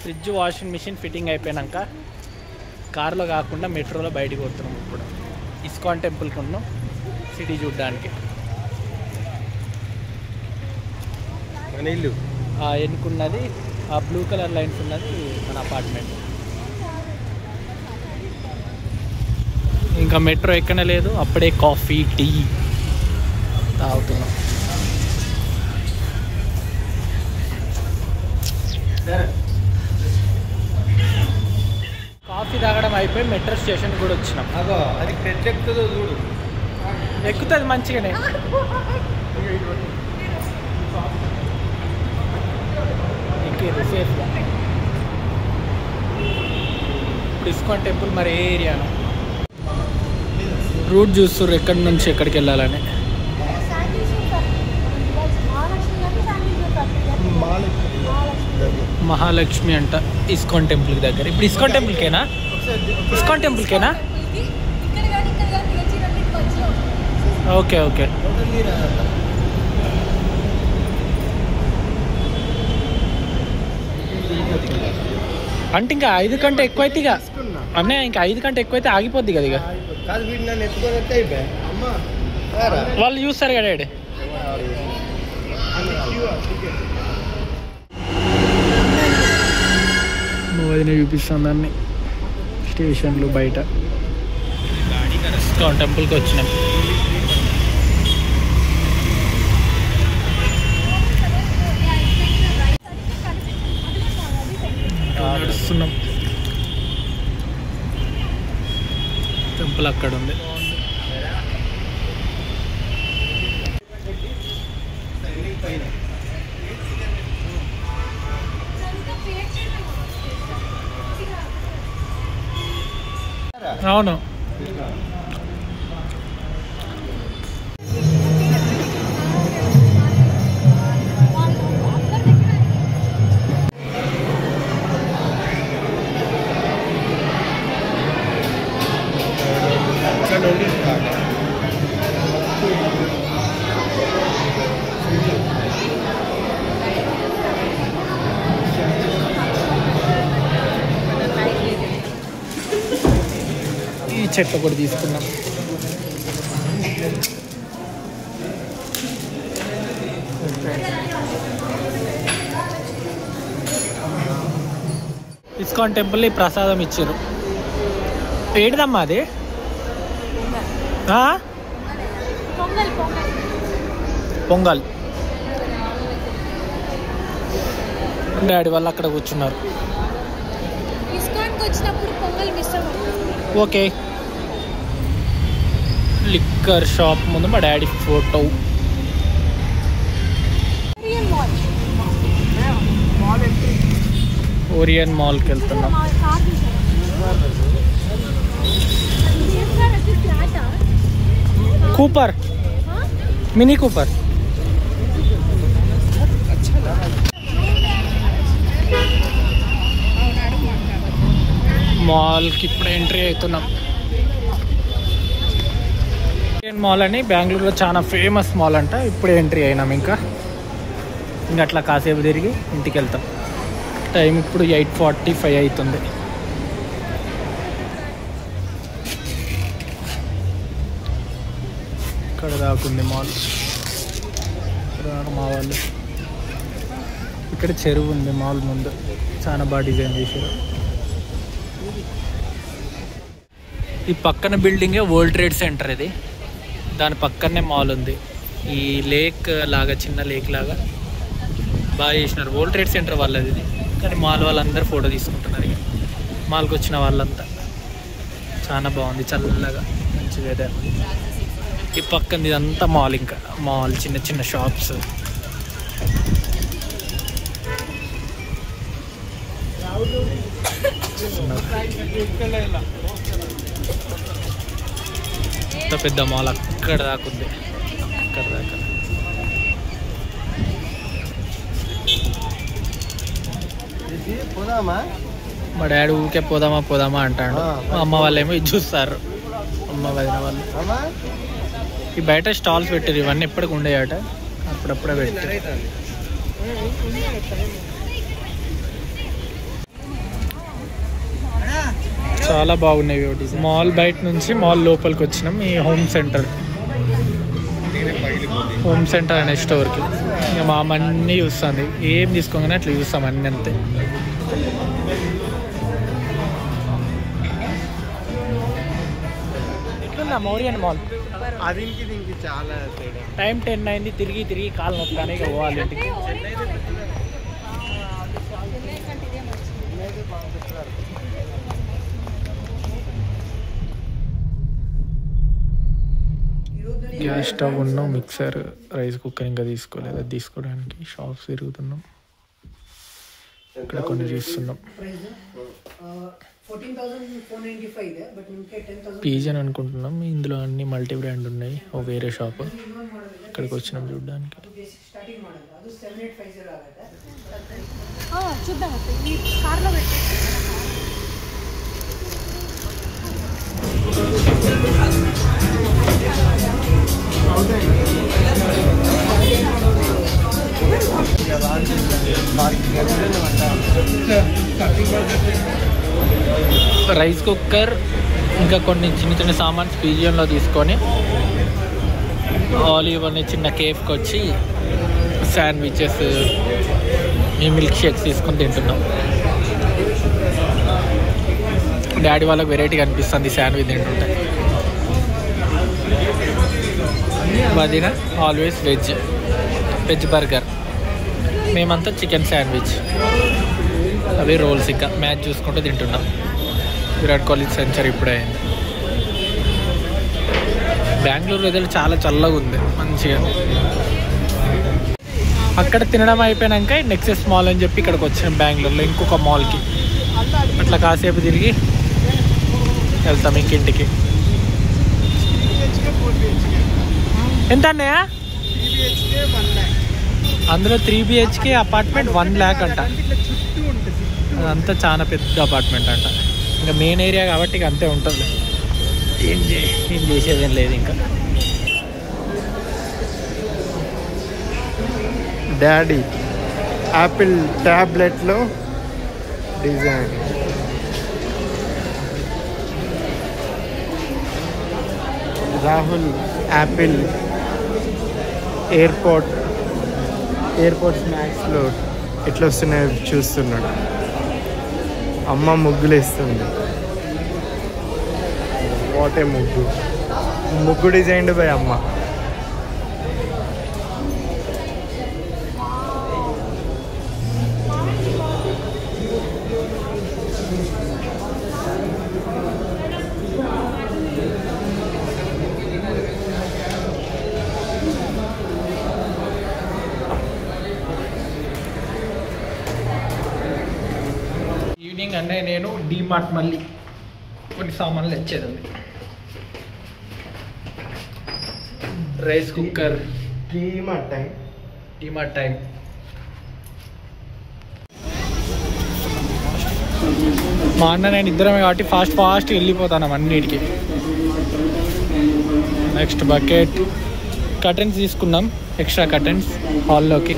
Fridge washing machine fitting అయిపోయాక కార్లో కాకుండా మెట్రోలో బయటికి పోతున్నాం. ఇప్పుడు ఇస్కాన్ టెంపుల్కి ఉన్నాం సిటీ చూడడానికి. మన ఇల్లు ఎన్నుకున్నది ఆ బ్లూ కలర్ లైన్స్ ఉన్నది మన అపార్ట్మెంట్. ఇంకా మెట్రో ఎక్కనే లేదు, అప్పుడే కాఫీ టీ తాగుతున్నాం. కాఫీ తాగడం అయిపోయి మెట్రో స్టేషన్ కూడా వచ్చినాం. అది ఎక్కుతుందో చూడు. ఎక్కుతుంది మంచిగానే. ఎక్కింది సేఫ్గా. ఇప్పుడు ఇస్కాన్ టెంపుల్ మరి ఏ ఏరియాను రూట్ చూస్తుర్రు ఎక్కడి నుంచి ఎక్కడికి వెళ్ళాలని. మహాలక్ష్మి అంట ఇస్కాన్ టెంపుల్ దగ్గర. ఇప్పుడు ఇస్కాన్ టెంపుల్కేనా? ఇస్కాన్ టెంపుల్కేనా? Okay okay. అంటే ఇంకా 5 కంటే ఎక్కువైతే ఇక అన్నయ్య, ఇంకా 5 కంటే ఎక్కువైతే ఆగిపోద్ది కదా. ఇక వాళ్ళు చూస్తారు కదా డాడీ. వదిన చూపిస్తుంది అన్ని స్టేషన్లు బయట. ఇస్కాన్ టెంపుల్కి వచ్చినాం. నడుస్తున్నాం. టెంపుల్ అక్కడ ఉంది. అవును. ఈ చెట్లు కూడా తీసుకున్నాం. ఇస్కాన్ టెంపుల్ ప్రసాదం ఇచ్చారు. ఏంటిదమ్మా అది? పొంగల్. డాడీ వాళ్ళు అక్కడ కూర్చున్నారు. ఓకే. లిక్కర్ షాప్ ముందు మా డాడీ ఫోటో. ఓరియన్ మాల్కి వెళ్తున్నాం. Cooper, mini Cooper. మాల్కి ఇప్పుడు ఎంట్రీ అవుతున్నాం. ఓరియన్ మాల్ అని బెంగళూరులో చాలా ఫేమస్ మాల్ అంట. ఇప్పుడే ఎంట్రీ అయినాం. ఇంకా అట్లా కాసేపు తిరిగి ఇంటికి వెళ్తాం. టైం ఇప్పుడు 8:45 అవుతుంది. ఇక్కడ దాకుంది మాల్. మా వాళ్ళు ఇక్కడ చెరువు ఉంది మాల్ ముందు. చాలా బాగా డిజైన్ చేశారు. ఈ పక్కన బిల్డింగే వరల్డ్ ట్రేడ్ సెంటర్. ఇది దాని పక్కనే మాల్ ఉంది. ఈ లేక్ లాగా, చిన్న లేక్ లాగా బాగా చేసినారు. వరల్డ్ ట్రేడ్ సెంటర్ వాళ్ళది ఇది. కానీ మాల్ వాళ్ళందరూ ఫోటో తీసుకుంటున్నారు. ఇక మాల్కి వచ్చిన వాళ్ళంతా. చాలా బాగుంది, చల్లగా, మంచి వెదర్. ఈ పక్కన ఇదంతా మాల్. ఇంకా మాల్, చిన్న చిన్న షాప్స్. ఎంత పెద్ద మాల్ అక్కడ దాకుంది. అక్కడ దాకా మా డాడీ ఊరికే పోదామా అంటాడు. మా అమ్మ వాళ్ళేమో ఇది చూస్తారు. అమ్మ వదిన వాళ్ళు ఈ బయట స్టాల్స్ పెట్టారు. ఇవన్నీ ఎప్పటికి ఉండేయట, అప్పుడప్పుడే పెట్టారు. చాలా బాగున్నాయి. మాల్ బయట నుంచి మాల్ లోపలికి వచ్చినాం. ఈ హోమ్ సెంటర్ అనే స్టోర్కి. ఇక మా అమ్మ అన్నీ చూస్తుంది. ఏం తీసుకోగానే అట్లా చూస్తాం అన్నీ అంతే. ఎట్లుందా మౌర్యన్ మాల్? అది దీనికి చాలా టైం 10 అయింది. తిరిగి కాలు నొప్పాను. ఇక పోవాలి ఇంటికి. గ్యాస్ స్టవ్ ఉన్నాం, మిక్సర్, రైస్ కుక్కర్ ఇంకా తీసుకోలేదు. అది తీసుకోవడానికి షాప్స్ తిరుగుతున్నాం. ఇక్కడ కొన్ని చూస్తున్నాం. పీజీ అని అనుకుంటున్నాం. ఇందులో అన్ని మల్టీ బ్రాండ్ ఉన్నాయి. ఓ వేరే షాప్. ఇక్కడికి వచ్చినాం చూడడానికి. రైస్ కుక్కర్ ఇంకా కొన్ని చిన్న సామాన్స్ పీజిఎంలో తీసుకొని ఆలివ్ అనే చిన్న కేఫ్కి వచ్చి శాండ్విచెస్, ఈ మిల్క్ షేక్స్ తీసుకొని తింటున్నాం. డాడీ వాళ్ళకి వెరైటీగా అనిపిస్తుంది శాండ్విచ్ తింటుంటే. వదిన ఆల్వేస్ వెజ్ బర్గర్, మేమంతా చికెన్ శాండ్విచ్, అవి రోల్స్. ఇంకా మ్యాచ్ చూసుకుంటూ తింటున్నాం. విరాట్ కోహ్లీ సెంచరీ ఇప్పుడే అయింది. బెంగళూరు వెదర్ చాలా చల్లగా ఉంది, మంచిగా. అక్కడ తినడం అయిపోయాక నెక్సెస్ మాల్ అని చెప్పి ఇక్కడికి వచ్చినాం బెంగళూరులో ఇంకొక మాల్కి. అట్లా కాసేపు తిరిగి వెళ్తాం ఇంకింటికి. ఎంత అన్నయ్య? అందులో 3 BHK అపార్ట్మెంట్ 1 lakh అంట. అదంతా చాలా పెద్ద అపార్ట్మెంట్ అంట. ఇంకా మెయిన్ ఏరియా కాబట్టి ఇక అంతే ఉంటుంది. ఏం చేసేదేం లేదు. ఇంకా డాడీ యాపిల్ ట్యాబ్లెట్లో డిజైన్. రాహుల్ యాపిల్ ఎయిర్పోర్ట్ స్నాక్స్లో ఎట్లా వస్తున్నాయో చూస్తున్నాడు. అమ్మ ముగ్గులు వేస్తుంది. వాటే ముగ్గు డిజైన్డ్ బై అమ్మ. ఈవినింగ్ అన్నీ నేను డీమార్ట్ మళ్ళీ కొన్ని సామాన్లు తెచ్చేదండి. Rice cooker, DMart time. మా అన్న నేను ఇద్దరమే కాబట్టి ఫాస్ట్ వెళ్ళిపోతాను అన్నిటికీ. నెక్స్ట్ బకెట్, కర్టెన్స్ తీసుకున్నాం, ఎక్స్ట్రా కర్టెన్స్ హాల్లోకి.